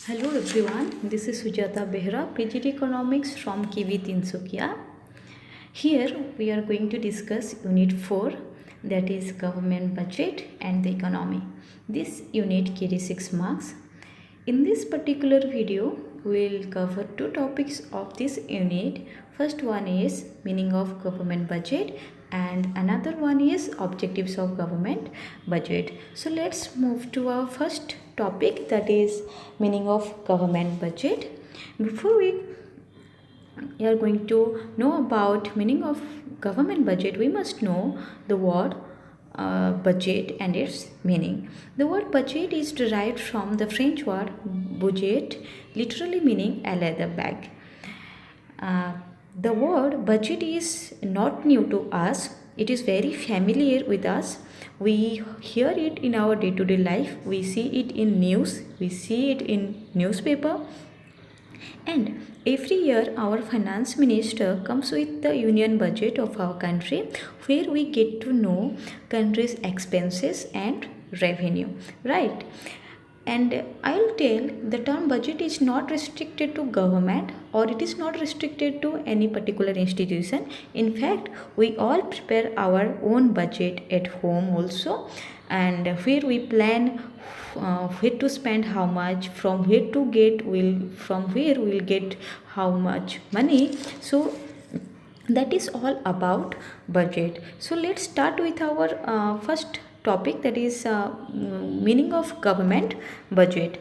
Hello everyone, this is Sujata Behra, PGT Economics from Kiwi Tinsukia. Here we are going to discuss Unit 4, that is Government Budget and the Economy. This unit carries 6 marks. In this particular video, we will cover two topics of this unit. First one is meaning of government budget and another one is objectives of government budget. So let's move to our first topic, that is meaning of government budget. Before we are going to know about meaning of government budget, we must know the word budget and its meaning. The word budget is derived from the French word budget, literally meaning a leather bag. The word budget is not new to us. It is very familiar with us. We hear it in our day-to-day life. We see it in news. We see it in newspaper. And every year our finance minister comes with the union budget of our country, where we get to know country's expenses and revenue, right? And I'll tell, the term budget is not restricted to government or it is not restricted to any particular institution. In fact, we all prepare our own budget at home also, and where we plan where to spend how much, from where we'll get how much money. So that is all about budget. So let's start with our first topic, that is meaning of government budget.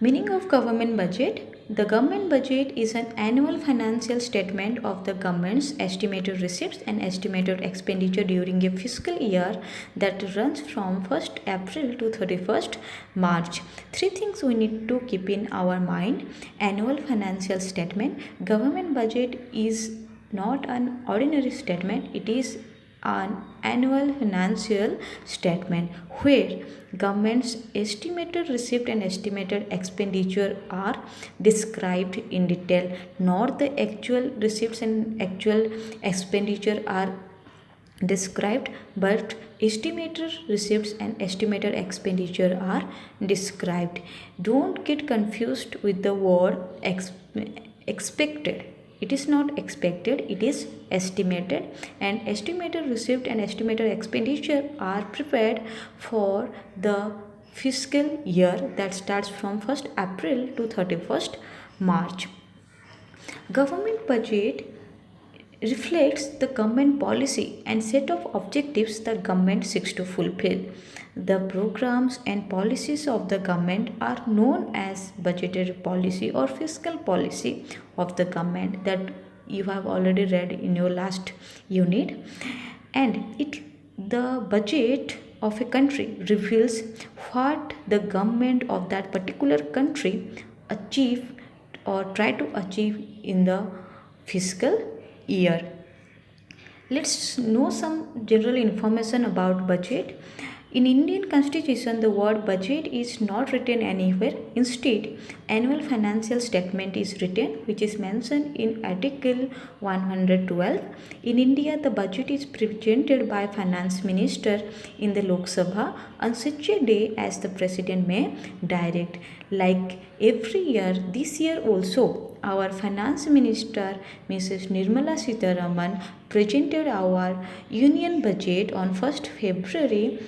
Meaning of government budget. The government budget is an annual financial statement of the government's estimated receipts and estimated expenditure during a fiscal year that runs from 1st April to 31st March. Three things we need to keep in our mind. Annual financial statement. Government budget is not an ordinary statement, it is an annual financial statement where government's estimated receipt and estimated expenditure are described in detail. Not the actual receipts and actual expenditure are described, but estimated receipts and estimated expenditure are described. Don't get confused with the word expected. It is not expected, it is estimated, and estimated receipt and estimated expenditure are prepared for the fiscal year that starts from 1st April to 31st March. Government budget reflects the government policy and set of objectives the government seeks to fulfill. The programs and policies of the government are known as budgetary policy or fiscal policy of the government, that you have already read in your last unit. And the budget of a country reveals what the government of that particular country achieve or try to achieve in the fiscal year. Let's know some general information about budget. In Indian Constitution, the word budget is not written anywhere. Instead, annual financial statement is written, which is mentioned in Article 112. In India, the budget is presented by Finance Minister in the Lok Sabha on such a day as the President may direct. Like every year, this year also, our Finance Minister, Mrs. Nirmala Sitharaman, presented our Union Budget on 1st February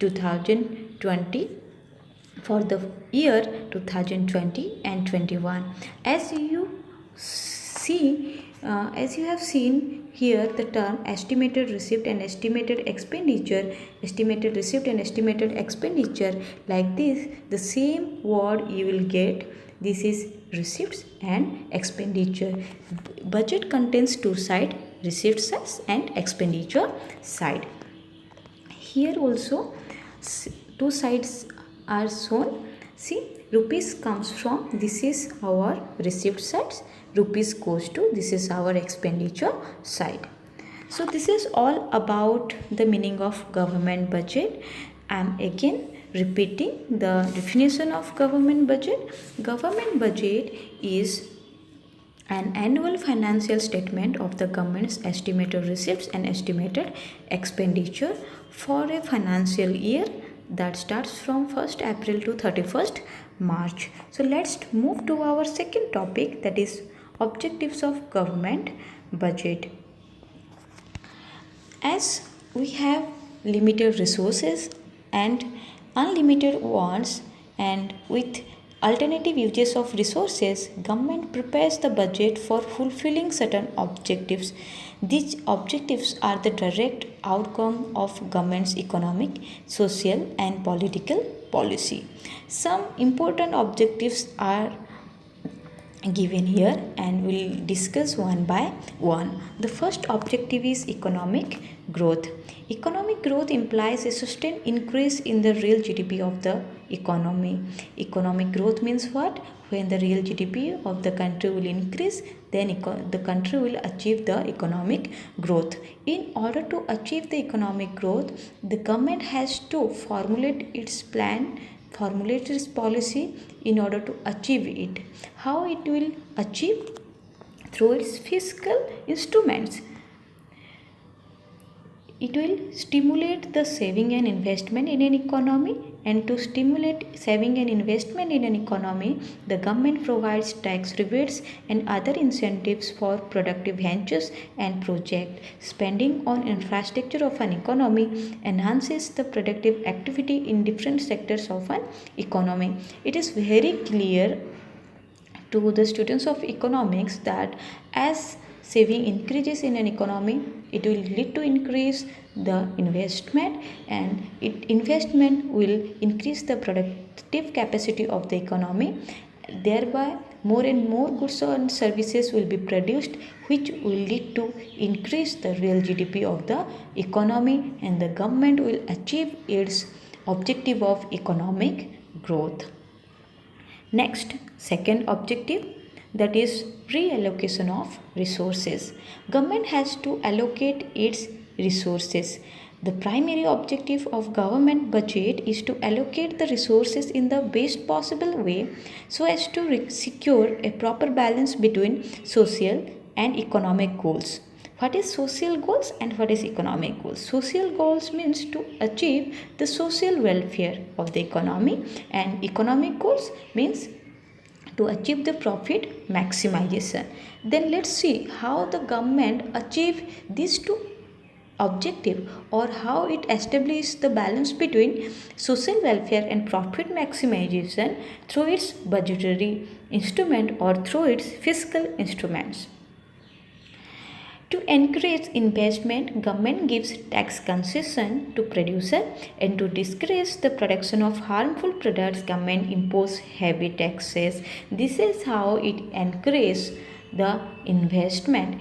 2020 for the year 2020 and 21. As you have seen here, the term estimated receipt and estimated expenditure, estimated receipt and estimated expenditure, like this, the same word you will get. This is receipts and expenditure. Budget contains two sides, receipt side and expenditure side. Here also two sides are shown. See, rupees comes from, this is our receipt side, rupees goes to, this is our expenditure side. So this is all about the meaning of government budget. I am again repeating the definition of government budget. Government budget is an annual financial statement of the government's estimated receipts and estimated expenditure for a financial year that starts from 1st April to 31st March. So let's move to our second topic, that is objectives of government budget. As we have limited resources and unlimited wants, and with alternative uses of resources, government prepares the budget for fulfilling certain objectives. These objectives are the direct outcome of government's economic, social and political policy. Some important objectives are given here and we'll discuss one by one. The first objective is economic growth. Economic growth implies a sustained increase in the real GDP of the economy. Economic growth means what? When the real GDP of the country will increase, then the country will achieve the economic growth. In order to achieve the economic growth, the government has to formulate its policy in order to achieve it. How it will achieve? Through its fiscal instruments. It will stimulate the saving and investment in an economy, and to stimulate saving and investment in an economy, the government provides tax rebates and other incentives for productive ventures and projects. Spending on infrastructure of an economy enhances the productive activity in different sectors of an economy. It is very clear to the students of economics that as saving increases in an economy, it will lead to increase the investment, and investment will increase the productive capacity of the economy. Thereby more and more goods and services will be produced, which will lead to increase the real GDP of the economy, and the government will achieve its objective of economic growth. Next, second objective, that is reallocation of resources. Government has to allocate its resources. The primary objective of government budget is to allocate the resources in the best possible way so as to secure a proper balance between social and economic goals. What is social goals and what is economic goals? Social goals means to achieve the social welfare of the economy, and economic goals means to achieve the profit maximization. Then let's see how the government achieve these two objective, or how it establishes the balance between social welfare and profit maximization through its budgetary instrument or through its fiscal instruments. To encourage investment, government gives tax concession to producer, and to discourage the production of harmful products, government impose heavy taxes. This is how it encourages the investment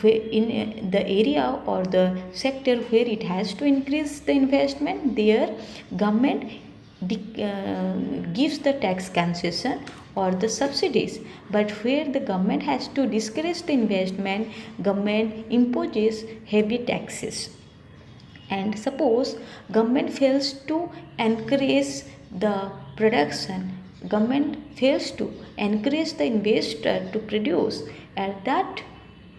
in the area or the sector where it has to increase the investment. There government gives the tax concession or the subsidies, but where the government has to discourage the investment, government imposes heavy taxes. And suppose government fails to encourage the production, government fails to encourage the investor to produce, at that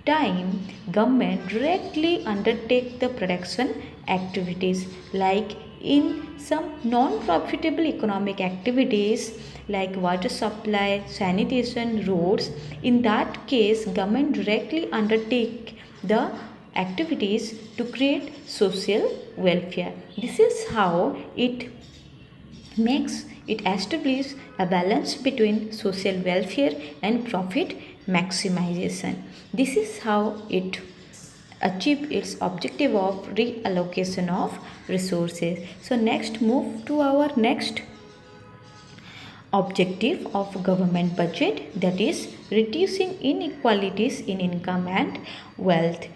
time government directly undertake the production activities, like in some non-profitable economic activities like water supply, sanitation, roads. In that case, government directly undertake the activities to create social welfare. This is how it establish a balance between social welfare and profit maximization. This is how it achieve its objective of reallocation of resources. So next, move to our next objective of government budget, that is reducing inequalities in income and wealth.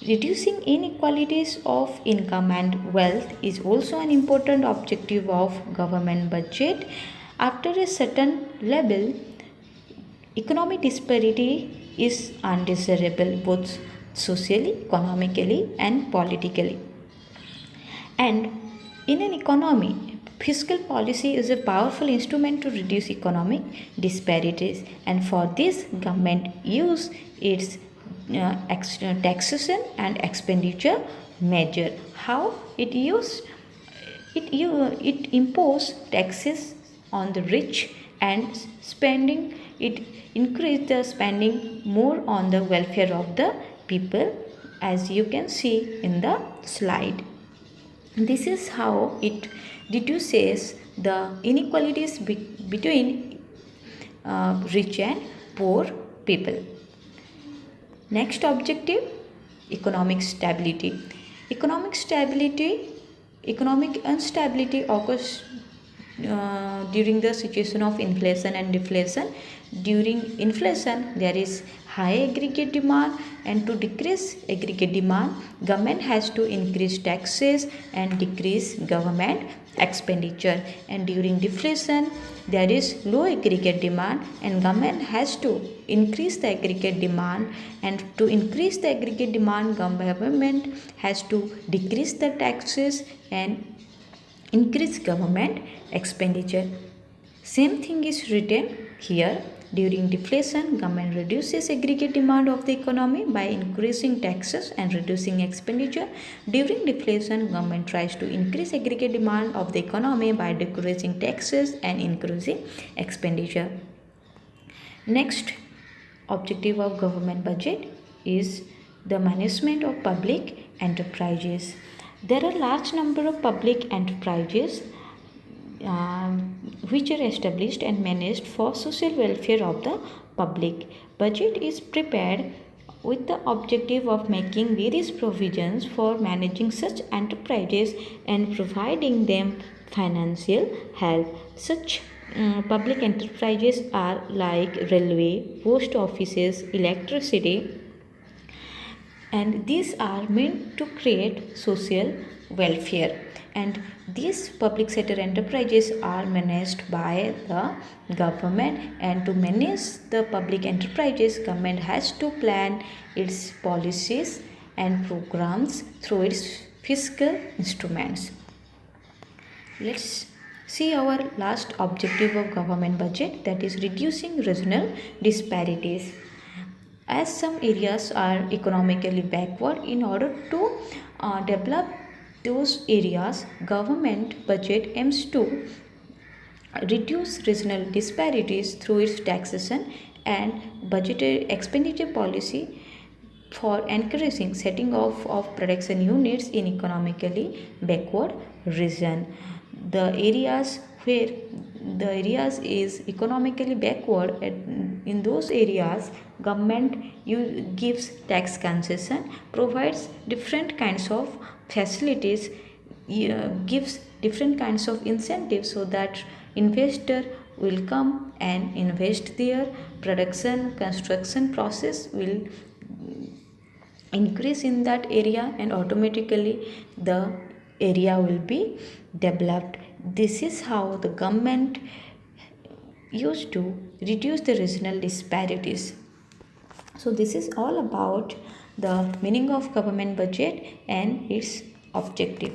Reducing inequalities of income and wealth is also an important objective of government budget. After a certain level, economic disparity is undesirable both socially, economically and politically. And in an economy, fiscal policy is a powerful instrument to reduce economic disparities, and for this government use its taxation and expenditure measure. How it use It impose taxes on the rich and spending it increase the spending more on the welfare of the people, as you can see in the slide. This is how it reduces the inequalities between rich and poor people. Next objective, economic stability. Economic stability, economic instability occurs during the situation of inflation and deflation. During inflation, there is high aggregate demand, and to decrease aggregate demand, government has to increase taxes and decrease government expenditure. And during deflation, there is low aggregate demand, and government has to increase the aggregate demand, and to increase the aggregate demand, government has to decrease the taxes and increase government expenditure. Same thing is written here. During deflation, government reduces aggregate demand of the economy by increasing taxes and reducing expenditure. During deflation, government tries to increase aggregate demand of the economy by decreasing taxes and increasing expenditure. Next objective of government budget is the management of public enterprises. There are large number of public enterprises which are established and managed for social welfare of the public. Budget is prepared with the objective of making various provisions for managing such enterprises and providing them financial help. Such public enterprises are like railway, post offices, electricity, and these are meant to create social welfare. And these public sector enterprises are managed by the government, and to manage the public enterprises, government has to plan its policies and programs through its fiscal instruments. Let's see our last objective of government budget, that is reducing regional disparities. As some areas are economically backward, in order to develop those areas, government budget aims to reduce regional disparities through its taxation and budgetary expenditure policy for encouraging setting off of production units in economically backward region. The areas where the areas is economically backward, in those areas government gives tax concession, provides different kinds of facilities, gives different kinds of incentives, so that investor will come and invest there. Production construction process will increase in that area, and automatically the area will be developed. This is how the government used to reduce the regional disparities. So this is all about the meaning of government budget and its objective.